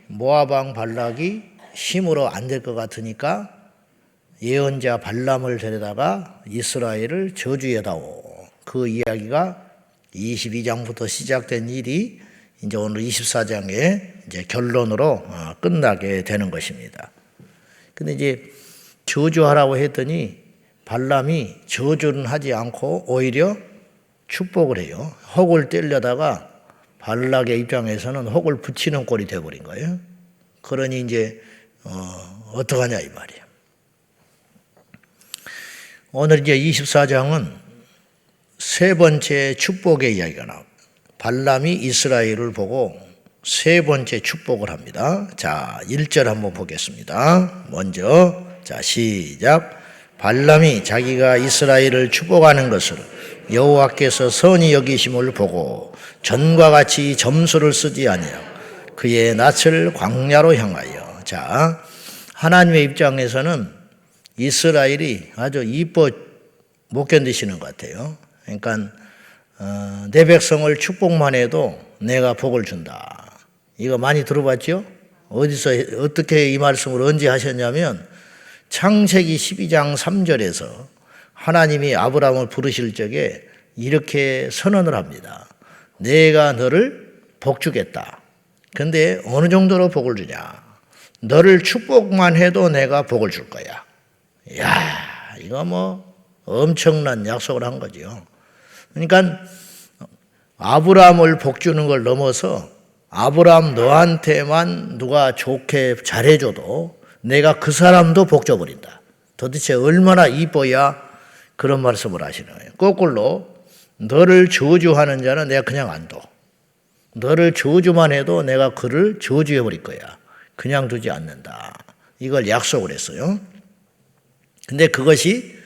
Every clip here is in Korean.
모압 왕 발락이 힘으로 안 될 것 같으니까 예언자 발람을 데려다가 이스라엘을 저주해다오. 그 이야기가 22장부터 시작된 일이 이제 오늘 24장의 이제 결론으로 끝나게 되는 것입니다. 근데 이제 저주하라고 했더니 발람이 저주는 하지 않고 오히려 축복을 해요. 혹을 떼려다가 발락의 입장에서는 혹을 붙이는 꼴이 되어버린 거예요. 그러니 이제 어떡하냐 이 말이에요. 오늘 이제 24장은 세 번째 축복의 이야기가 나옵니다. 발람이 이스라엘을 보고 세 번째 축복을 합니다. 자, 1절 한번 보겠습니다. 먼저 자 시작. 발람이 자기가 이스라엘을 축복하는 것을 여호와께서 선히 여기심을 보고 전과 같이 점수를 쓰지 아니하고 그의 낯을 광야로 향하여. 자, 하나님의 입장에서는 이스라엘이 아주 이뻐 못 견디시는 것 같아요. 그러니까 내 백성을 축복만 해도 내가 복을 준다. 이거 많이 들어봤죠? 어디서 어떻게 이 말씀을 언제 하셨냐면 창세기 12장 3절에서 하나님이 아브라함을 부르실 적에 이렇게 선언을 합니다. 내가 너를 복주겠다. 근데 어느 정도로 복을 주냐? 너를 축복만 해도 내가 복을 줄 거야. 이야, 이거 뭐 엄청난 약속을 한 거죠. 그러니까 아브라함을 복주는 걸 넘어서 아브라함 너한테만 누가 좋게 잘해줘도 내가 그 사람도 복줘버린다. 도대체 얼마나 이뻐야 그런 말씀을 하시는 거예요. 거꾸로 너를 저주하는 자는 내가 그냥 안 둬. 너를 저주만 해도 내가 그를 저주해버릴 거야. 그냥 두지 않는다. 이걸 약속을 했어요. 근데 그것이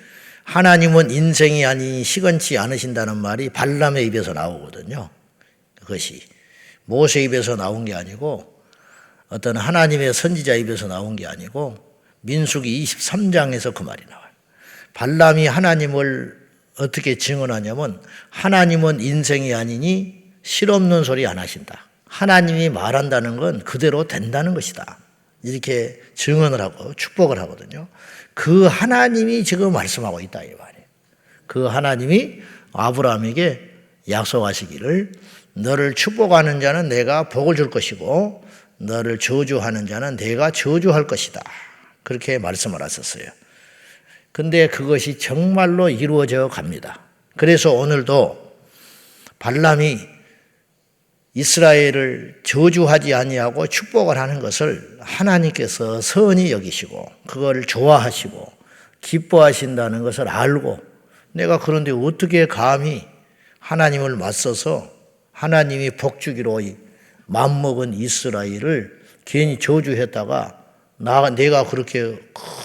하나님은 인생이 아닌 시건치 않으신다는 말이 발람의 입에서 나오거든요. 그것이 모세 입에서 나온 게 아니고 어떤 하나님의 선지자 입에서 나온 게 아니고 민수기 23장에서 그 말이 나와요. 발람이 하나님을 어떻게 증언하냐면 하나님은 인생이 아니니 실없는 소리 안 하신다. 하나님이 말한다는 건 그대로 된다는 것이다. 이렇게 증언을 하고 축복을 하거든요. 그 하나님이 지금 말씀하고 있다 이 말이에요. 그 하나님이 아브라함에게 약속하시기를 너를 축복하는 자는 내가 복을 줄 것이고 너를 저주하는 자는 내가 저주할 것이다. 그렇게 말씀을 하셨어요. 근데 그것이 정말로 이루어져 갑니다. 그래서 오늘도 발람이 이스라엘을 저주하지 아니하고 축복을 하는 것을 하나님께서 선히 여기시고 그걸 좋아하시고 기뻐하신다는 것을 알고 내가 그런데 어떻게 감히 하나님을 맞서서 하나님이 복주기로 맘먹은 이스라엘을 괜히 저주했다가 내가 그렇게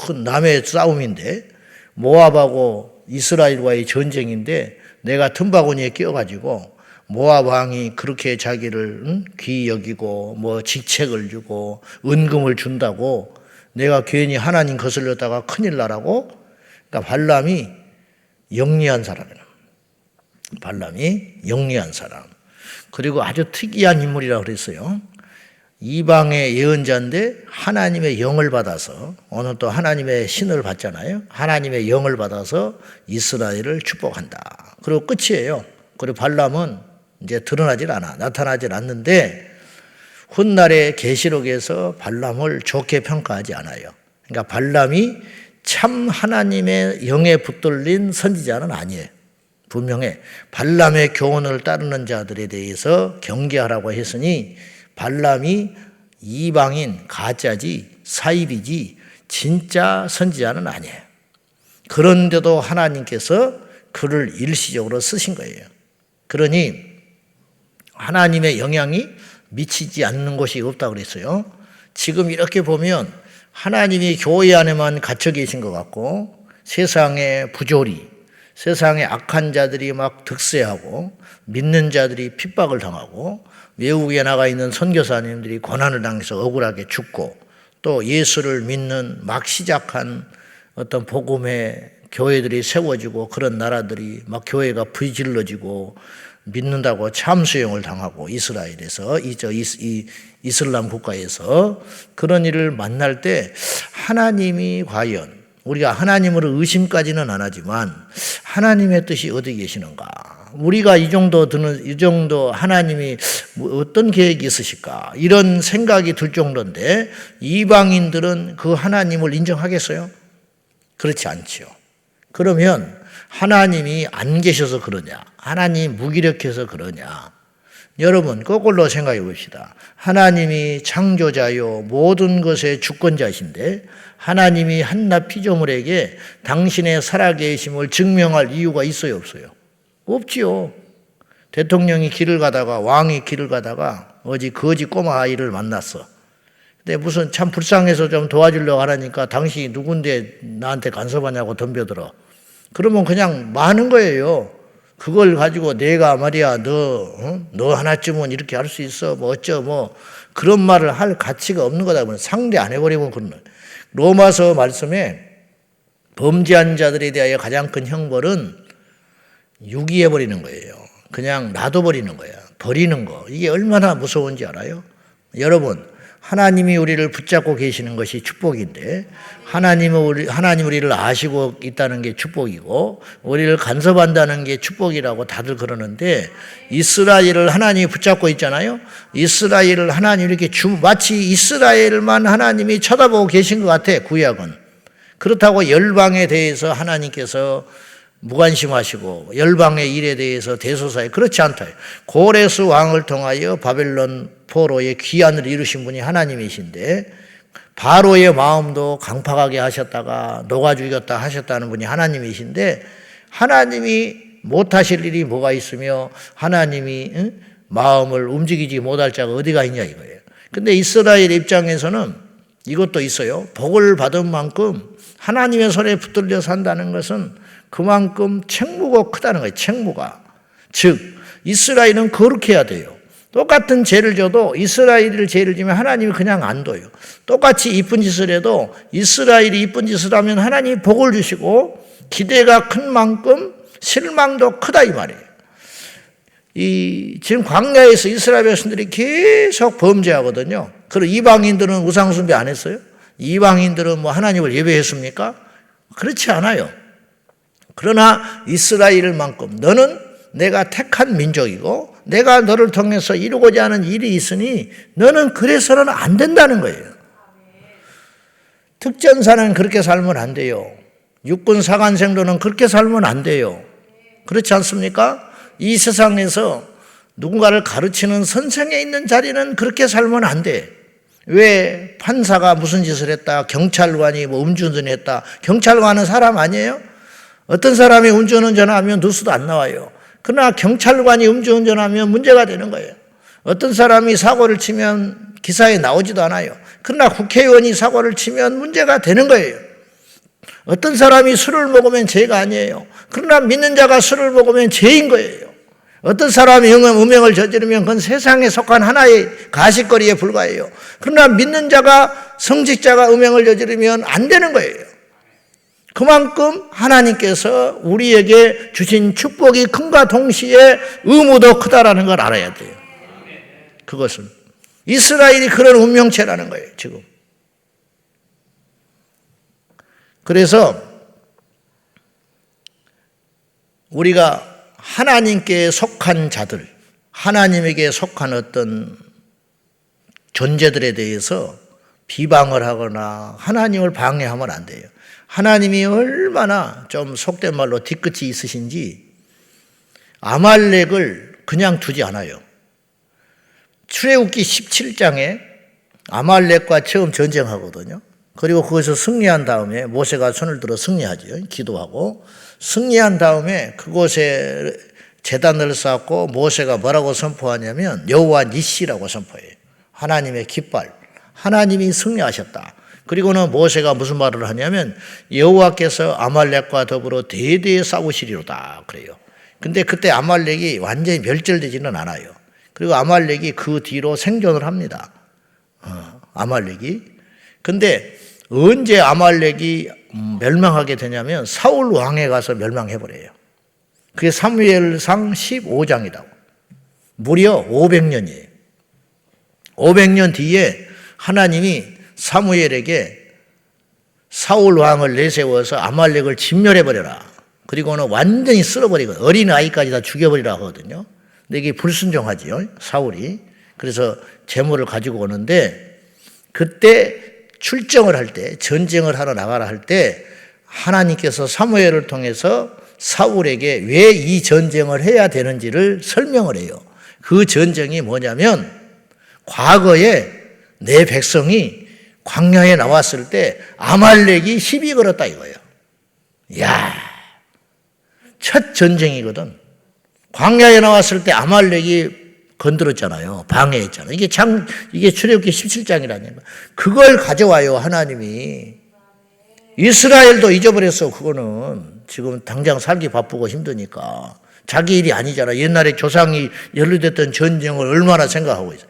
큰 남의 싸움인데 모압하고 이스라엘과의 전쟁인데 내가 틈바구니에 끼어가지고 모압 왕이 그렇게 자기를 귀히 여기고 뭐 직책을 주고 은금을 준다고 내가 괜히 하나님 거슬렸다가 큰일 나라고. 그러니까 발람이 영리한 사람이에요. 발람이 영리한 사람. 그리고 아주 특이한 인물이라고 그랬어요. 이방의 예언자인데 하나님의 영을 받아서 오늘 또 하나님의 신을 받잖아요. 하나님의 영을 받아서 이스라엘을 축복한다. 그리고 끝이에요. 그리고 발람은 이제 드러나질 않아. 나타나질 않는데 훗날의 계시록에서 발람을 좋게 평가하지 않아요. 그러니까 발람이 참 하나님의 영에 붙들린 선지자는 아니에요. 분명해. 발람의 교훈을 따르는 자들에 대해서 경계하라고 했으니 발람이 이방인 가짜지 사입이지 진짜 선지자는 아니에요. 그런데도 하나님께서 그를 일시적으로 쓰신 거예요. 그러니 하나님의 영향이 미치지 않는 곳이 없다고 그랬어요. 지금 이렇게 보면 하나님이 교회 안에만 갇혀 계신 것 같고 세상의 부조리, 세상의 악한 자들이 막 득세하고 믿는 자들이 핍박을 당하고 외국에 나가 있는 선교사님들이 고난을 당해서 억울하게 죽고 또 예수를 믿는 막 시작한 어떤 복음의 교회들이 세워지고 그런 나라들이 막 교회가 부질러지고 믿는다고 참수형을 당하고 이스라엘에서 이슬람 국가에서 그런 일을 만날 때 하나님이 과연 우리가 하나님으로 의심까지는 안 하지만 하나님의 뜻이 어디 계시는가? 우리가 이 정도 하나님이 어떤 계획이 있으실까? 이런 생각이 들 정도인데 이방인들은 그 하나님을 인정하겠어요? 그렇지 않지요. 그러면 하나님이 안 계셔서 그러냐? 하나님이 무기력해서 그러냐? 여러분 거꾸로 생각해 봅시다. 하나님이 창조자요 모든 것의 주권자이신데 하나님이 한낱 피조물에게 당신의 살아계심을 증명할 이유가 있어요 없어요? 없지요. 대통령이 길을 가다가 왕이 길을 가다가 어디 거지 꼬마 아이를 만났어. 근데 무슨 참 불쌍해서 좀 도와주려고 하라니까 당신이 누군데 나한테 간섭하냐고 덤벼들어. 그러면 그냥 많은 거예요. 그걸 가지고 내가 말이야 너 하나쯤은 이렇게 할 수 있어 뭐 어쩌 뭐 그런 말을 할 가치가 없는 거다 보면 상대 안 해버리면 그런 거예요. 로마서 말씀에 범죄한 자들에 대하여 가장 큰 형벌은 유기해버리는 거예요. 그냥 놔둬버리는 거야. 버리는 거. 이게 얼마나 무서운지 알아요? 여러분 하나님이 우리를 붙잡고 계시는 것이 축복인데 하나님 우리를 아시고 있다는 게 축복이고 우리를 간섭한다는 게 축복이라고 다들 그러는데 이스라엘을 하나님이 붙잡고 있잖아요. 이스라엘을 하나님이 이렇게 마치 이스라엘만 하나님이 쳐다보고 계신 것 같아 구약은. 그렇다고 열방에 대해서 하나님께서 무관심하시고 열방의 일에 대해서 대소사에 그렇지 않다. 고레스 왕을 통하여 바벨론 포로의 귀환을 이루신 분이 하나님이신데 바로의 마음도 강팍하게 하셨다가 녹아 죽였다 하셨다는 분이 하나님이신데 하나님이 못하실 일이 뭐가 있으며 하나님이 마음을 움직이지 못할 자가 어디가 있냐 이거예요. 근데 이스라엘 입장에서는 이것도 있어요. 복을 받은 만큼 하나님의 손에 붙들려 산다는 것은 그만큼 책무가 크다는 거예요. 책무가. 즉 이스라엘은 거룩해야 돼요. 똑같은 죄를 져도 이스라엘을 죄를 지면 하나님이 그냥 안 둬요. 똑같이 이쁜 짓을 해도 이스라엘이 이쁜 짓을 하면 하나님이 복을 주시고 기대가 큰 만큼 실망도 크다 이 말이에요. 지금 광야에서 이스라엘 백성들이 계속 범죄하거든요. 그리고 이방인들은 우상 숭배 안 했어요? 이방인들은 뭐 하나님을 예배했습니까? 그렇지 않아요. 그러나 이스라엘만큼 너는 내가 택한 민족이고 내가 너를 통해서 이루고자 하는 일이 있으니 너는 그래서는 안 된다는 거예요. 특전사는 그렇게 살면 안 돼요. 육군 사관생도는 그렇게 살면 안 돼요. 그렇지 않습니까? 이 세상에서 누군가를 가르치는 선생에 있는 자리는 그렇게 살면 안 돼. 왜 판사가 무슨 짓을 했다, 경찰관이 뭐 음주운전했다. 경찰관은 사람 아니에요? 어떤 사람이 음주운전하면 뉴스도 안 나와요. 그러나 경찰관이 음주운전하면 문제가 되는 거예요. 어떤 사람이 사고를 치면 기사에 나오지도 않아요. 그러나 국회의원이 사고를 치면 문제가 되는 거예요. 어떤 사람이 술을 먹으면 죄가 아니에요. 그러나 믿는 자가 술을 먹으면 죄인 거예요. 어떤 사람이 음행을 저지르면 그건 세상에 속한 하나의 가십거리에 불과해요. 그러나 믿는 자가 성직자가 음행을 저지르면 안 되는 거예요. 그만큼 하나님께서 우리에게 주신 축복이 큰과 동시에 의무도 크다라는 걸 알아야 돼요. 그것은 이스라엘이 그런 운명체라는 거예요. 지금. 그래서 우리가 하나님께 속한 자들, 하나님에게 속한 어떤 존재들에 대해서 비방을 하거나 하나님을 방해하면 안 돼요. 하나님이 얼마나 좀 속된 말로 뒤끝이 있으신지 아말렉을 그냥 두지 않아요. 출애굽기 17장에 아말렉과 처음 전쟁하거든요. 그리고 거기서 승리한 다음에 모세가 손을 들어 승리하죠. 기도하고 승리한 다음에 그곳에 제단을 쌓고 모세가 뭐라고 선포하냐면 여호와 니시라고 선포해요. 하나님의 깃발, 하나님이 승리하셨다. 그리고는 모세가 무슨 말을 하냐면 여호와께서 아말렉과 더불어 대대에 싸우시리로다 그래요. 근데 그때 아말렉이 완전히 멸절되지는 않아요. 그리고 아말렉이 그 뒤로 생존을 합니다. 아말렉이. 근데 언제 아말렉이 멸망하게 되냐면 사울 왕에 가서 멸망해버려요. 그게 사무엘상 15장이라고. 무려 500년이에요. 500년 뒤에 하나님이 사무엘에게 사울 왕을 내세워서 아말렉을 진멸해버려라. 그리고는 완전히 쓸어버리고 어린 아이까지 다 죽여버리라 하거든요. 근데 이게 불순종하지요, 사울이. 그래서 재물을 가지고 오는데 그때 출정을 할 때, 전쟁을 하러 나가라 할 때 하나님께서 사무엘을 통해서 사울에게 왜 이 전쟁을 해야 되는지를 설명을 해요. 그 전쟁이 뭐냐면 과거에 내 백성이 광야에 나왔을 때 아말렉이 시비 걸었다 이거예요. 이야, 첫 전쟁이거든. 광야에 나왔을 때 아말렉이 건드렸잖아요. 방해했잖아요. 이게 출애굽기 17장이라는 거. 그걸 가져와요, 하나님이. 이스라엘도 잊어버렸어, 그거는. 지금 당장 살기 바쁘고 힘드니까. 자기 일이 아니잖아. 옛날에 조상이 연루됐던 전쟁을 얼마나 생각하고 있어요.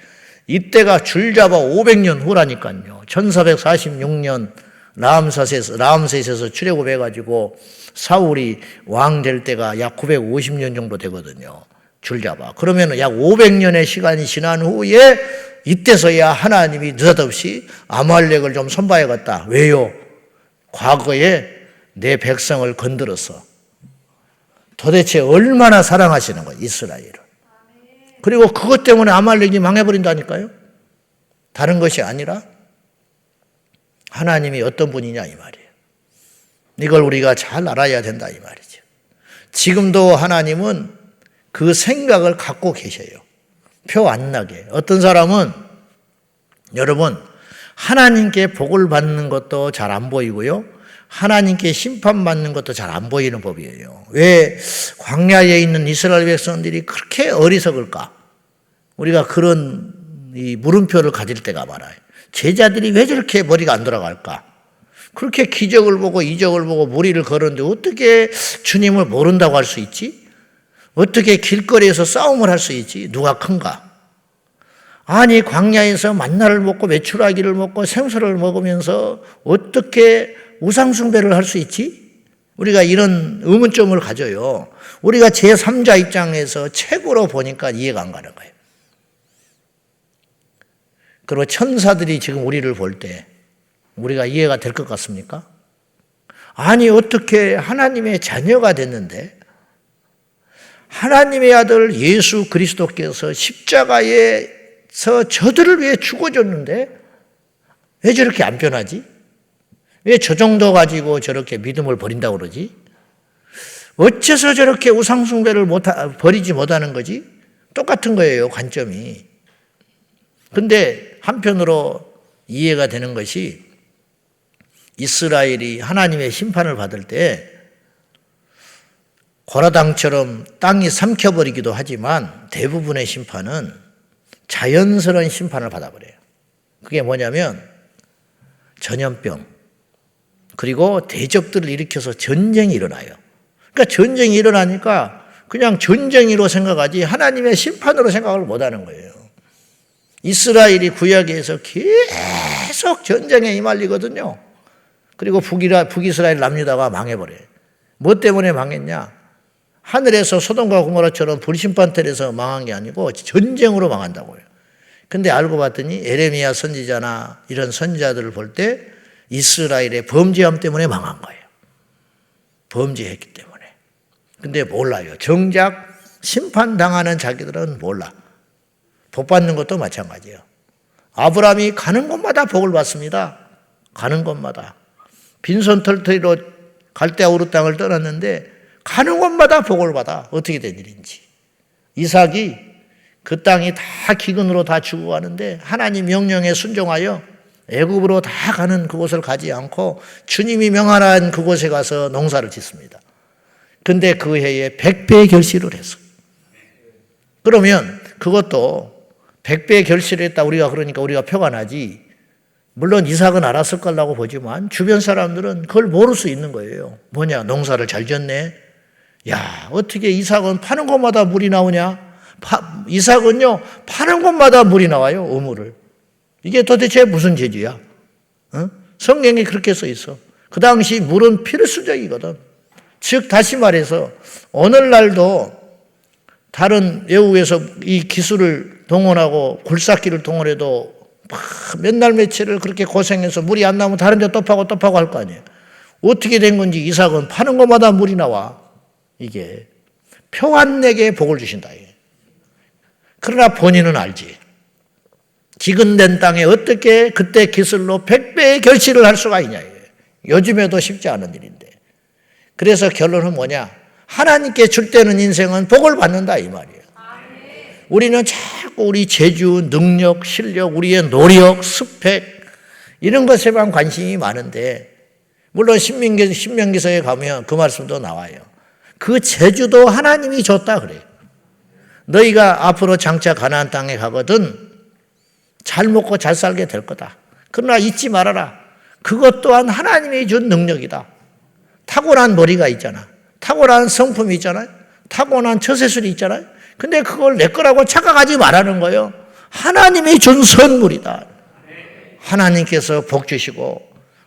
이때가 줄잡아 500년 후라니까요. 1446년 라암셋에서 출애굽해가지고 사울이 왕 될 때가 약 950년 정도 되거든요. 줄잡아. 그러면 약 500년의 시간이 지난 후에 이때서야 하나님이 느닷없이 아말렉을 좀 손봐야겠다. 왜요? 과거에 내 백성을 건드렸어. 도대체 얼마나 사랑하시는 거예요, 이스라엘을. 그리고 그것 때문에 아말렉이 망해버린다니까요. 다른 것이 아니라 하나님이 어떤 분이냐 이 말이에요. 이걸 우리가 잘 알아야 된다 이 말이죠. 지금도 하나님은 그 생각을 갖고 계셔요. 표 안 나게. 어떤 사람은 여러분 하나님께 복을 받는 것도 잘 안 보이고요. 하나님께 심판받는 것도 잘 안 보이는 법이에요. 왜 광야에 있는 이스라엘 백성들이 그렇게 어리석을까? 우리가 그런 이 물음표를 가질 때가 많아요. 제자들이 왜 저렇게 머리가 안 돌아갈까? 그렇게 기적을 보고 이적을 보고 무리를 걸었는데 어떻게 주님을 모른다고 할 수 있지? 어떻게 길거리에서 싸움을 할 수 있지? 누가 큰가? 아니 광야에서 만나를 먹고 메추라기를 먹고 생선을 먹으면서 어떻게 우상숭배를 할 수 있지? 우리가 이런 의문점을 가져요. 우리가 제3자 입장에서 책으로 보니까 이해가 안 가는 거예요. 그리고 천사들이 지금 우리를 볼 때 우리가 이해가 될 것 같습니까? 아니 어떻게 하나님의 자녀가 됐는데 하나님의 아들 예수 그리스도께서 십자가에서 저들을 위해 죽어줬는데 왜 저렇게 안 변하지? 왜 저 정도 가지고 저렇게 믿음을 버린다고 그러지? 어째서 저렇게 우상숭배를 버리지 못하는 거지? 똑같은 거예요, 관점이. 근데 한편으로 이해가 되는 것이 이스라엘이 하나님의 심판을 받을 때 고라당처럼 땅이 삼켜버리기도 하지만 대부분의 심판은 자연스러운 심판을 받아버려요. 그게 뭐냐면 전염병 그리고 대적들을 일으켜서 전쟁이 일어나요. 그러니까 전쟁이 일어나니까 그냥 전쟁이로 생각하지 하나님의 심판으로 생각을 못하는 거예요. 이스라엘이 구약에서 계속 전쟁에 임할리거든요. 그리고 북이스라엘 남유다가 망해버려요. 뭐 때문에 망했냐? 하늘에서 소돔과 고모라처럼 불심판텔에서 망한 게 아니고 전쟁으로 망한다고요. 근데 알고 봤더니 에레미야 선지자나 이런 선지자들을 볼 때 이스라엘의 범죄함 때문에 망한 거예요. 범죄했기 때문에. 근데 몰라요. 정작 심판당하는 자기들은 몰라. 복 받는 것도 마찬가지예요. 아브라함이 가는 곳마다 복을 받습니다. 가는 곳마다. 빈손 털터리로 갈대아 우르 땅을 떠났는데 가는 곳마다 복을 받아. 어떻게 된 일인지. 이삭이 그 땅이 다 기근으로 다 죽어가는데 하나님 명령에 순종하여 애굽으로 다 가는 그곳을 가지 않고 주님이 명하라는 그곳에 가서 농사를 짓습니다. 근데 그 해에 100배의 결실을 했어요. 그러면 그것도 100배의 결실을 했다 우리가 그러니까 우리가 표가 나지. 물론 이삭은 알았을 거라고 보지만 주변 사람들은 그걸 모를 수 있는 거예요. 뭐냐? 농사를 잘 지었네. 야, 어떻게 이삭은 파는 곳마다 물이 나오냐? 이삭은요, 파는 곳마다 물이 나와요, 우물을. 이게 도대체 무슨 재주야? 어? 성경에 그렇게 써 있어. 그 당시 물은 필수적이거든. 즉, 다시 말해서, 오늘날도 다른 외국에서 이 기술을 동원하고 굴삭기를 동원해도 막 몇 날 며칠을 그렇게 고생해서 물이 안 나오면 다른 데 또 파고 할 거 아니에요. 어떻게 된 건지 이삭은 파는 것마다 물이 나와. 이게 평안내게 복을 주신다. 그러나 본인은 알지. 기근된 땅에 어떻게 그때 기술로 100배의 결실을 할 수가 있냐. 요즘에도 쉽지 않은 일인데. 그래서 결론은 뭐냐. 하나님께 줄 때는 인생은 복을 받는다 이 말이에요. 우리는 자꾸 우리 재주, 능력, 실력, 우리의 노력, 스펙 이런 것에만 관심이 많은데 물론 신명기서에 가면 그 말씀도 나와요. 그 재주도 하나님이 줬다 그래요. 너희가 앞으로 장차 가나안 땅에 가거든 잘 먹고 잘 살게 될 거다. 그러나 잊지 말아라. 그것 또한 하나님이 준 능력이다. 타고난 머리가 있잖아. 타고난 성품이 있잖아요. 타고난 처세술이 있잖아요. 근데 그걸 내 거라고 착각하지 말라는 거예요. 하나님이 준 선물이다. 하나님께서 복 주시고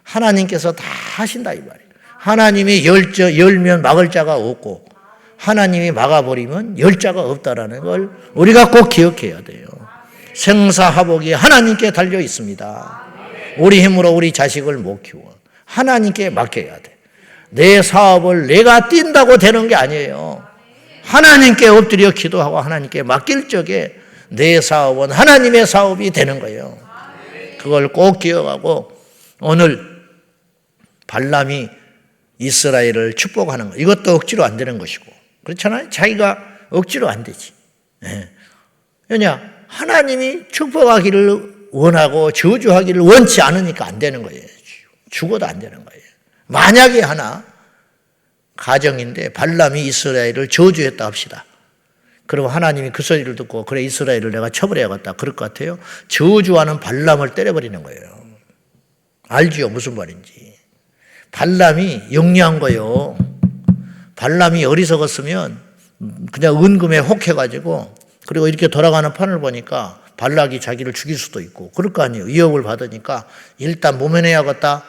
하나님께서 다 하신다 이 말이에요. 하나님이 열면 막을 자가 없고 하나님이 막아버리면 열 자가 없다라는 걸 우리가 꼭 기억해야 돼요. 생사화복이 하나님께 달려 있습니다. 우리 힘으로 우리 자식을 못 키워. 하나님께 맡겨야 돼. 내 사업을 내가 뛴다고 되는 게 아니에요. 하나님께 엎드려 기도하고 하나님께 맡길 적에 내 사업은 하나님의 사업이 되는 거예요. 그걸 꼭 기억하고 오늘 발람이 이스라엘을 축복하는 거 이것도 억지로 안 되는 것이고 그렇잖아요. 자기가 억지로 안 되지. 왜냐 하나님이 축복하기를 원하고 저주하기를 원치 않으니까 안 되는 거예요. 죽어도 안 되는 거예요. 만약에 하나 가정인데 발람이 이스라엘을 저주했다 합시다. 그럼 하나님이 그 소리를 듣고 그래 이스라엘을 내가 처벌해야겠다 그럴 것 같아요. 저주하는 발람을 때려버리는 거예요. 알지요 무슨 말인지. 발람이 영리한 거예요. 발람이 어리석었으면 그냥 은금에 혹해가지고 그리고 이렇게 돌아가는 판을 보니까 발락이 자기를 죽일 수도 있고 그럴 거 아니에요. 위협을 받으니까 일단 모면해야겠다.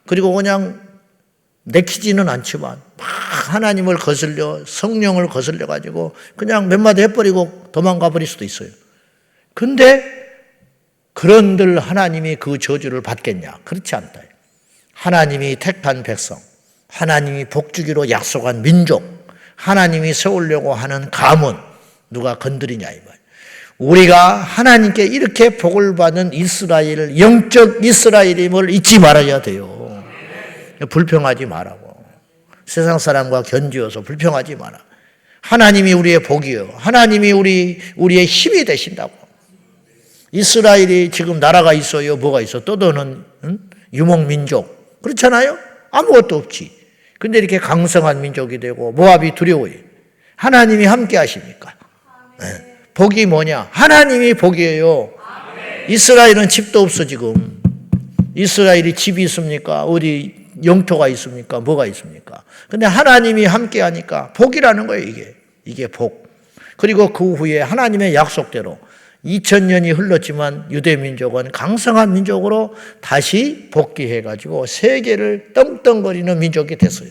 그리고 그냥 내키지는 않지만 막 하나님을 거슬려 성령을 거슬려 가지고 그냥 몇 마디 해버리고 도망가 버릴 수도 있어요. 근데 그런들 하나님이 그 저주를 받겠냐? 그렇지 않다. 하나님이 택한 백성, 하나님이 복주기로 약속한 민족, 하나님이 세우려고 하는 가문 누가 건드리냐 이 말. 우리가 하나님께 이렇게 복을 받은 이스라엘, 영적 이스라엘임을 잊지 말아야 돼요. 불평하지 말라고. 세상 사람과 견지어서 불평하지 마라. 하나님이 우리의 복이요. 하나님이 우리의 힘이 되신다고. 이스라엘이 지금 나라가 있어요. 뭐가 있어? 떠도는 유목민족. 그렇잖아요? 아무것도 없지. 근데 이렇게 강성한 민족이 되고 모압이 두려워요. 하나님이 함께 하시니까. 복이 뭐냐? 하나님이 복이에요. 이스라엘은 집도 없어 지금. 이스라엘이 집이 있습니까? 어디 영토가 있습니까? 뭐가 있습니까? 근데 하나님이 함께 하니까 복이라는 거예요, 이게. 이게 복. 그리고 그 후에 하나님의 약속대로 2000년이 흘렀지만 유대민족은 강성한 민족으로 다시 복귀해가지고 세계를 떵떵거리는 민족이 됐어요.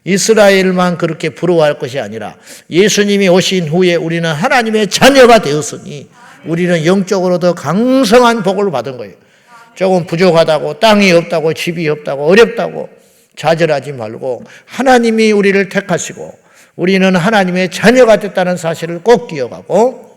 이스라엘만 그렇게 부러워할 것이 아니라 예수님이 오신 후에 우리는 하나님의 자녀가 되었으니 우리는 영적으로 더 강성한 복을 받은 거예요. 조금 부족하다고 땅이 없다고 집이 없다고 어렵다고 좌절하지 말고 하나님이 우리를 택하시고 우리는 하나님의 자녀가 됐다는 사실을 꼭 기억하고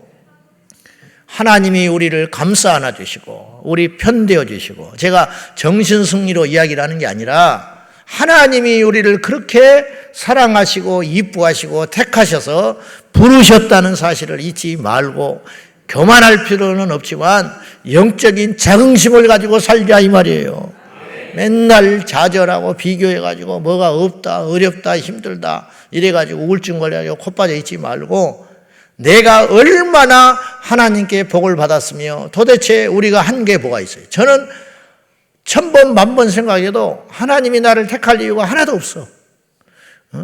하나님이 우리를 감싸 안아 주시고 우리 편되어 주시고 제가 정신승리로 이야기를 하는 게 아니라 하나님이 우리를 그렇게 사랑하시고 이뻐하시고 택하셔서 부르셨다는 사실을 잊지 말고 교만할 필요는 없지만 영적인 자긍심을 가지고 살자 이 말이에요. 맨날 좌절하고 비교해가지고 뭐가 없다 어렵다 힘들다 이래가지고 우울증 걸려가지고 코 빠져 있지 말고 내가 얼마나 하나님께 복을 받았으며 도대체 우리가 한 게 뭐가 있어요. 저는 1000번 만번 생각해도 하나님이 나를 택할 이유가 하나도 없어.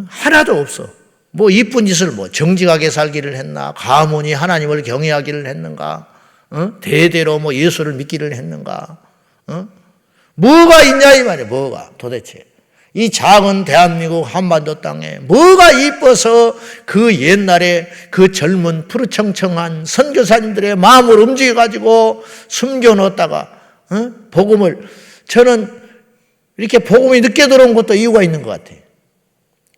하나도 없어. 뭐 이쁜 짓을 뭐 정직하게 살기를 했나, 가문이 하나님을 경외하기를 했는가, 대대로 뭐 예수를 믿기를 했는가, 뭐가 있냐 이 말이에요. 뭐가 도대체 이 작은 대한민국 한반도 땅에 뭐가 이뻐서 그 옛날에 그 젊은 푸르청청한 선교사님들의 마음을 움직여가지고 숨겨놓았다가 복음을, 저는 이렇게 복음이 늦게 들어온 것도 이유가 있는 것 같아요.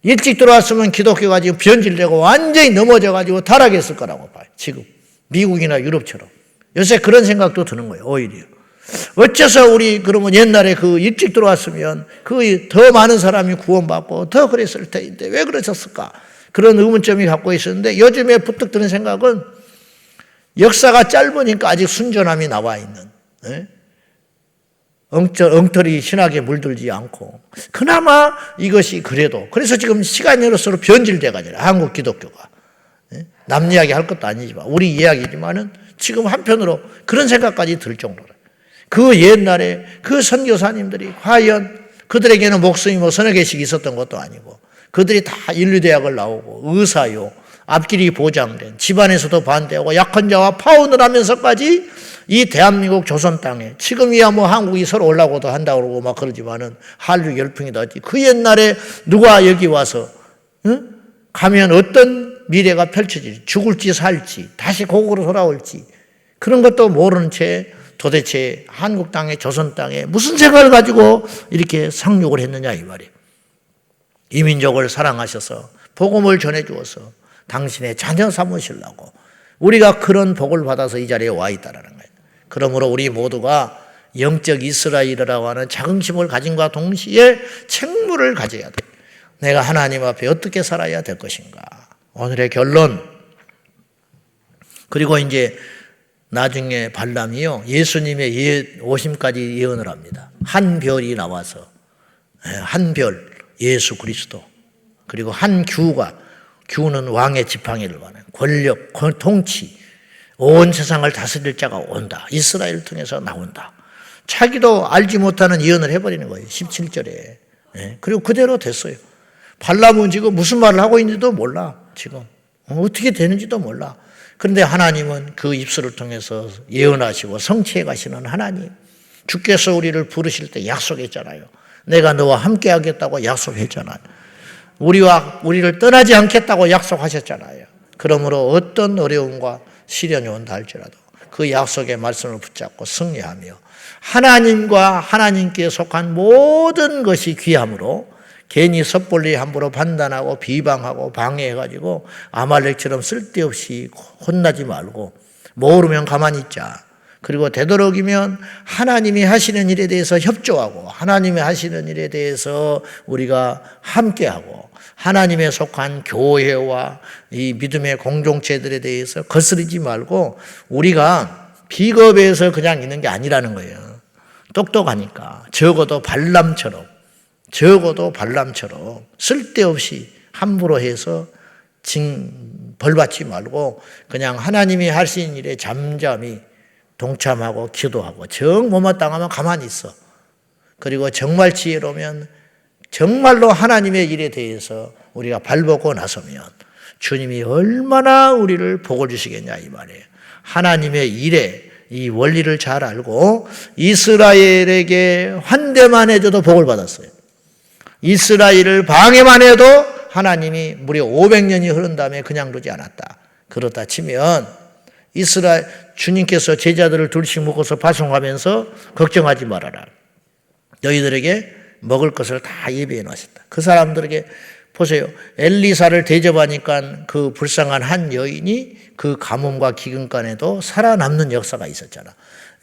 일찍 들어왔으면 기독교가 지금 변질되고 완전히 넘어져가지고 타락했을 거라고 봐요. 지금 미국이나 유럽처럼. 요새 그런 생각도 드는 거예요. 오히려 어째서 우리 그러면 옛날에 그 일찍 들어왔으면 그 더 많은 사람이 구원받고 더 그랬을 텐데 왜 그러셨을까? 그런 의문점이 갖고 있었는데, 요즘에 부뜩 드는 생각은 역사가 짧으니까 아직 순전함이 나와 있는, 엉터리 신학에 물들지 않고, 그나마 이것이 그래도, 그래서 지금 시간이 흘러서 변질돼가지고 한국 기독교가, 남 이야기 할 것도 아니지만 우리 이야기지만은 지금 한편으로 그런 생각까지 들 정도로, 그 옛날에 그 선교사님들이 과연 그들에게는 목숨이 뭐 서너 개씩 있었던 것도 아니고, 그들이 다 인류대학을 나오고 의사요, 앞길이 보장된, 집안에서도 반대하고 약한 자와 파혼을 하면서까지 이 대한민국 조선 땅에, 지금이야 뭐 한국이 서로 올라오고도 한다고 그러고 막 그러지만은 한류 열풍이 났지, 그 옛날에 누가 여기 와서 가면 어떤 미래가 펼쳐질지, 죽을지 살지 다시 고국으로 돌아올지 그런 것도 모르는 채 도대체 한국 땅에, 조선 땅에 무슨 생각을 가지고 이렇게 상륙을 했느냐 이 말이에요. 이 민족을 사랑하셔서 복음을 전해주어서 당신의 자녀 삼으시려고 우리가 그런 복을 받아서 이 자리에 와 있다는 거예요. 그러므로 우리 모두가 영적 이스라엘이라고 하는 자긍심을 가진과 동시에 책무를 가져야 돼요. 내가 하나님 앞에 어떻게 살아야 될 것인가. 오늘의 결론. 그리고 이제 나중에 발람이요, 예수님의 오심까지 예언을 합니다. 한 별이 나와서, 한 별, 예수 그리스도, 그리고 한 규가, 규는 왕의 지팡이를 말하는 권력, 통치, 온 세상을 다스릴 자가 온다. 이스라엘을 통해서 나온다. 자기도 알지 못하는 예언을 해버리는 거예요. 17절에. 그리고 그대로 됐어요. 발람은 지금 무슨 말을 하고 있는지도 몰라. 지금 어떻게 되는지도 몰라. 그런데 하나님은 그 입술을 통해서 예언하시고 성취해 가시는 하나님, 주께서 우리를 부르실 때 약속했잖아요. 내가 너와 함께 하겠다고 약속했잖아요. 우리를 떠나지 않겠다고 약속하셨잖아요. 그러므로 어떤 어려움과 시련이 온다 할지라도 그 약속의 말씀을 붙잡고 승리하며 하나님과 하나님께 속한 모든 것이 귀함으로 괜히 섣불리 함부로 판단하고 비방하고 방해해가지고 아말렉처럼 쓸데없이 혼나지 말고 모르면 가만히 있자. 그리고 되도록이면 하나님이 하시는 일에 대해서 협조하고 하나님이 하시는 일에 대해서 우리가 함께하고 하나님에 속한 교회와 이 믿음의 공동체들에 대해서 거스르지 말고 우리가 비겁해서 그냥 있는 게 아니라는 거예요. 똑똑하니까 적어도 발람처럼 쓸데없이 함부로 해서 벌받지 말고 그냥 하나님이 하신 일에 잠잠히 동참하고 기도하고 정 못마땅하면 가만히 있어. 그리고 정말 지혜로우면 정말로 하나님의 일에 대해서 우리가 발벗고 나서면 주님이 얼마나 우리를 복을 주시겠냐 이 말이에요. 하나님의 일에 이 원리를 잘 알고 이스라엘에게 환대만 해줘도 복을 받았어요. 이스라엘을 방해만 해도 하나님이 무려 500년이 흐른 다음에 그냥 두지 않았다. 그렇다 치면 이스라엘 주님께서 제자들을 둘씩 묶어서 파송하면서 걱정하지 말아라. 너희들에게 먹을 것을 다 예비해 놨었다. 그 사람들에게 보세요. 엘리사를 대접하니까 그 불쌍한 한 여인이 그 가뭄과 기근간에도 살아남는 역사가 있었잖아.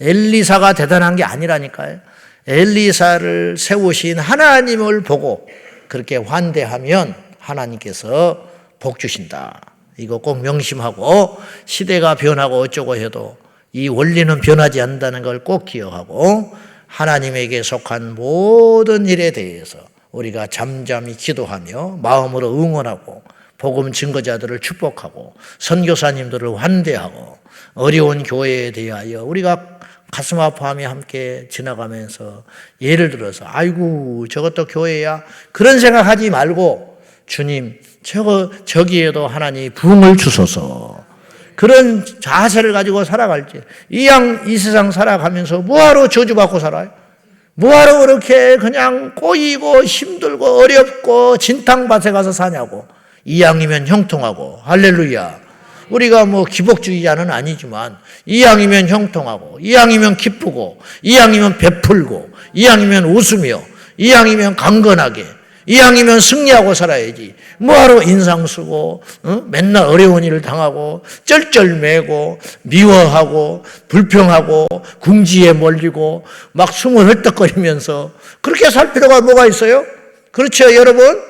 엘리사가 대단한 게 아니라니까요. 엘리사를 세우신 하나님을 보고 그렇게 환대하면 하나님께서 복 주신다. 이거 꼭 명심하고 시대가 변하고 어쩌고 해도 이 원리는 변하지 않는다는 걸 꼭 기억하고 하나님에게 속한 모든 일에 대해서 우리가 잠잠히 기도하며 마음으로 응원하고 복음 증거자들을 축복하고 선교사님들을 환대하고 어려운 교회에 대하여 우리가 가슴 아파하며 함께 지나가면서 예를 들어서 아이고 저것도 교회야 그런 생각하지 말고 주님 저기에도 하나님 부흥을 주소서 그런 자세를 가지고 살아갈지 이 세상 살아가면서 뭐하러 저주받고 살아요? 뭐하러 그렇게 그냥 꼬이고 힘들고 어렵고 진탕밭에 가서 사냐고. 이왕이면 형통하고. 할렐루야. 우리가 뭐 기복주의자는 아니지만 이왕이면 형통하고, 이왕이면 기쁘고, 이왕이면 베풀고, 이왕이면 웃으며, 이왕이면 강건하게, 이왕이면 승리하고 살아야지. 뭐하러 인상 쓰고 맨날 어려운 일을 당하고 쩔쩔매고 미워하고 불평하고 궁지에 몰리고 막 숨을 헐떡거리면서 그렇게 살 필요가 뭐가 있어요? 그렇죠, 여러분?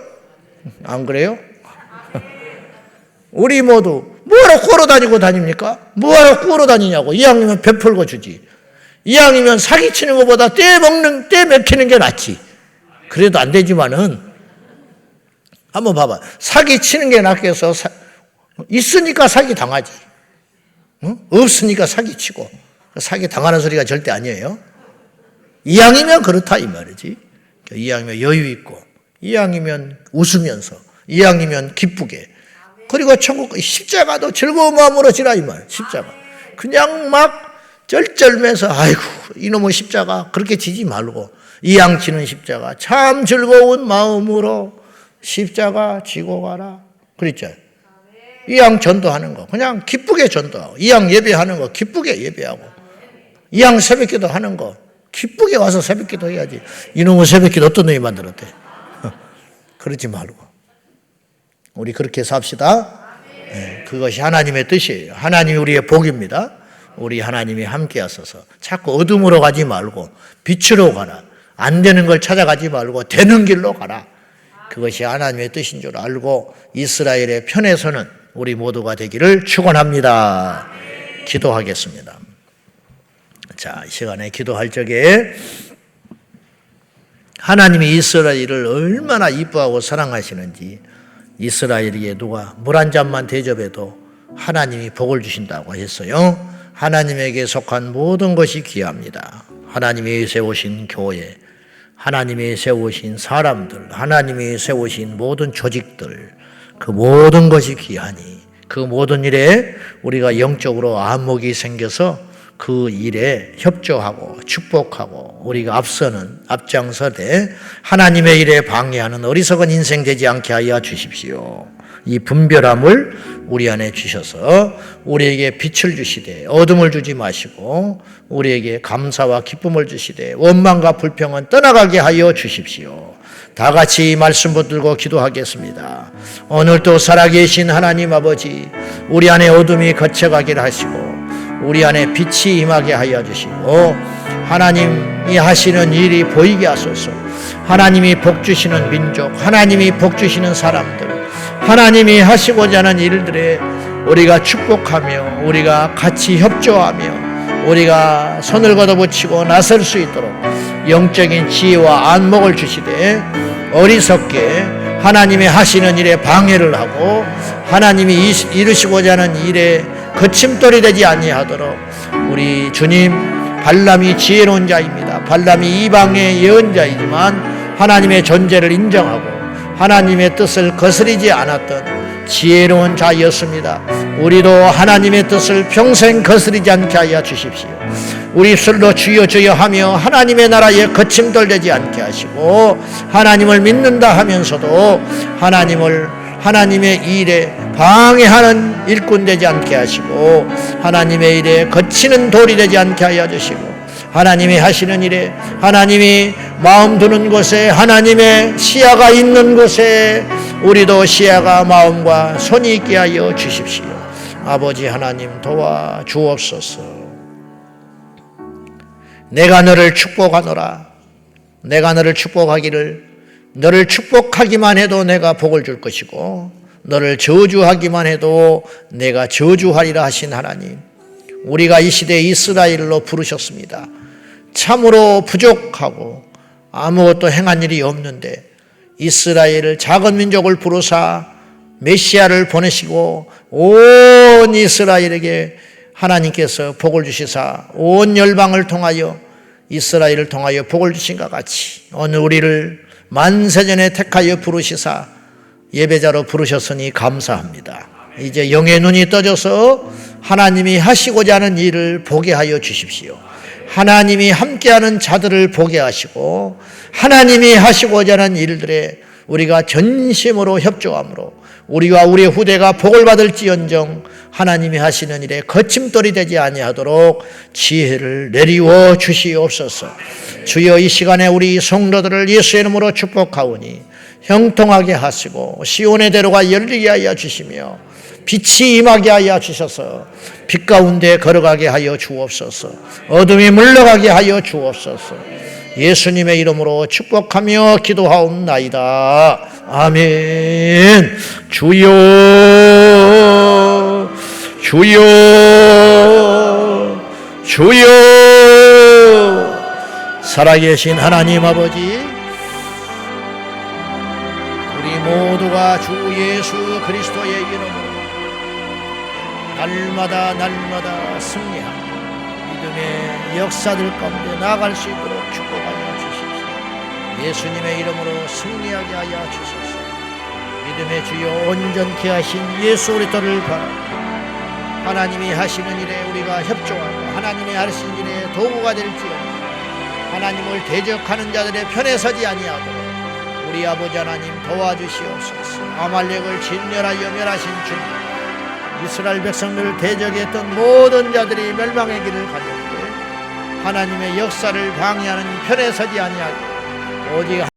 안 그래요? 우리 모두 뭐하러 꾸러 다니고 다닙니까? 뭐하러 꾸러 다니냐고. 이왕이면 베풀고 주지. 이왕이면 사기치는 것보다 떼 맥히는 게 낫지. 그래도 안 되지만은 한번 봐봐. 사기 치는 게 낫겠어. 있으니까 사기 당하지. 없으니까 사기 치고. 사기 당하는 소리가 절대 아니에요. 이왕이면 그렇다 이 말이지. 이왕이면 여유 있고, 이왕이면 웃으면서, 이왕이면 기쁘게. 그리고 천국 십자가도 즐거운 마음으로 지라 이 말. 십자가. 그냥 막 쩔쩔매서 아이고 이놈의 십자가 그렇게 지지 말고 이왕 치는 십자가 참 즐거운 마음으로 십자가 지고 가라. 그랬죠. 이왕 전도하는 거 그냥 기쁘게 전도하고, 이왕 예배하는 거 기쁘게 예배하고, 이왕 새벽기도 하는 거 기쁘게 와서 새벽기도 해야지. 이놈의 새벽기도 어떤 놈이 만들었대. 그러지 말고 우리 그렇게 삽시다. 네, 그것이 하나님의 뜻이에요. 하나님이 우리의 복입니다. 우리 하나님이 함께 하셔서 자꾸 어둠으로 가지 말고 빛으로 가라. 안 되는 걸 찾아가지 말고 되는 길로 가라. 그것이 하나님의 뜻인 줄 알고 이스라엘의 편에 서는 우리 모두가 되기를 축원합니다. 기도하겠습니다. 자, 이 시간에 기도할 적에 하나님이 이스라엘을 얼마나 이뻐하고 사랑하시는지, 이스라엘에게 누가 물 한 잔만 대접해도 하나님이 복을 주신다고 했어요. 하나님에게 속한 모든 것이 귀합니다. 하나님이 세우신 교회, 하나님이 세우신 사람들, 하나님이 세우신 모든 조직들, 그 모든 것이 귀하니 그 모든 일에 우리가 영적으로 안목이 생겨서 그 일에 협조하고 축복하고 우리가 앞장서되 하나님의 일에 방해하는 어리석은 인생 되지 않게 하여 주십시오. 이 분별함을 우리 안에 주셔서 우리에게 빛을 주시되 어둠을 주지 마시고 우리에게 감사와 기쁨을 주시되 원망과 불평은 떠나가게 하여 주십시오. 다 같이 이 말씀 붙들고 기도하겠습니다. 오늘도 살아계신 하나님 아버지, 우리 안에 어둠이 거쳐가기를 하시고 우리 안에 빛이 임하게 하여 주시고 하나님이 하시는 일이 보이게 하소서. 하나님이 복 주시는 민족, 하나님이 복 주시는 사람들, 하나님이 하시고자 하는 일들에 우리가 축복하며 우리가 같이 협조하며 우리가 손을 걷어붙이고 나설 수 있도록 영적인 지혜와 안목을 주시되 어리석게 하나님의 하시는 일에 방해를 하고 하나님이 이루시고자 하는 일에 거침돌이 되지 아니하도록 우리 주님, 발람이 지혜로운 자입니다. 발람이 이방의 예언자이지만 하나님의 존재를 인정하고 하나님의 뜻을 거스리지 않았던 지혜로운 자였습니다. 우리도 하나님의 뜻을 평생 거스리지 않게 하여 주십시오. 우리 입술로 주여 주여 하며 하나님의 나라에 거침돌되지 않게 하시고 하나님을 믿는다 하면서도 하나님의 일에 방해하는 일꾼 되지 않게 하시고 하나님의 일에 거치는 돌이 되지 않게 하여 주시고 하나님이 하시는 일에 하나님이 마음 두는 곳에 하나님의 시야가 있는 곳에 우리도 시야가 마음과 손이 있게 하여 주십시오. 아버지 하나님 도와 주옵소서. 내가 너를 축복하노라. 내가 너를 축복하기를, 너를 축복하기만 해도 내가 복을 줄 것이고 너를 저주하기만 해도 내가 저주하리라 하신 하나님, 우리가 이 시대에 이스라엘로 부르셨습니다. 참으로 부족하고 아무것도 행한 일이 없는데 이스라엘을, 작은 민족을 부르사 메시아를 보내시고 온 이스라엘에게 하나님께서 복을 주시사 온 열방을 통하여 이스라엘을 통하여 복을 주신 것 같이 오늘 우리를 만세전에 택하여 부르시사 예배자로 부르셨으니 감사합니다. 이제 영의 눈이 떠져서 하나님이 하시고자 하는 일을 보게 하여 주십시오. 하나님이 함께하는 자들을 보게 하시고 하나님이 하시고자 하는 일들에 우리가 전심으로 협조함으로 우리와 우리의 후대가 복을 받을지언정 하나님이 하시는 일에 거침돌이 되지 아니하도록 지혜를 내리워 주시옵소서. 주여, 이 시간에 우리 성도들을 예수의 이름으로 축복하오니 형통하게 하시고 시온의 대로가 열리게 하여 주시며 빛이 임하게 하여 주셔서 빛 가운데 걸어가게 하여 주옵소서. 어둠이 물러가게 하여 주옵소서. 예수님의 이름으로 축복하며 기도하옵나이다. 아멘. 주여, 주여, 주여. 살아계신 하나님 아버지, 우리 모두가 주 예수 그리스도의 이름으로 날마다 승리하고 믿음의 역사들 가운데 나아갈 수 있도록 축복하여 주십시오. 예수님의 이름으로 승리하게 하여 주소서. 믿음의 주여 온전케 하신 예수 그리스도를 바라고 하나님이 하시는 일에 우리가 협조하고 하나님이 하시는 일에 도구가 될지어다. 하나님을 대적하는 자들의 편에 서지 아니하도록 우리 아버지 하나님 도와주시옵소서. 아말렉을 진멸하여 멸하신 주님, 이스라엘 백성들을 대적했던 모든 자들이 멸망의 길을 가졌기에 하나님의 역사를 방해하는 편에 서지 아니하고 오직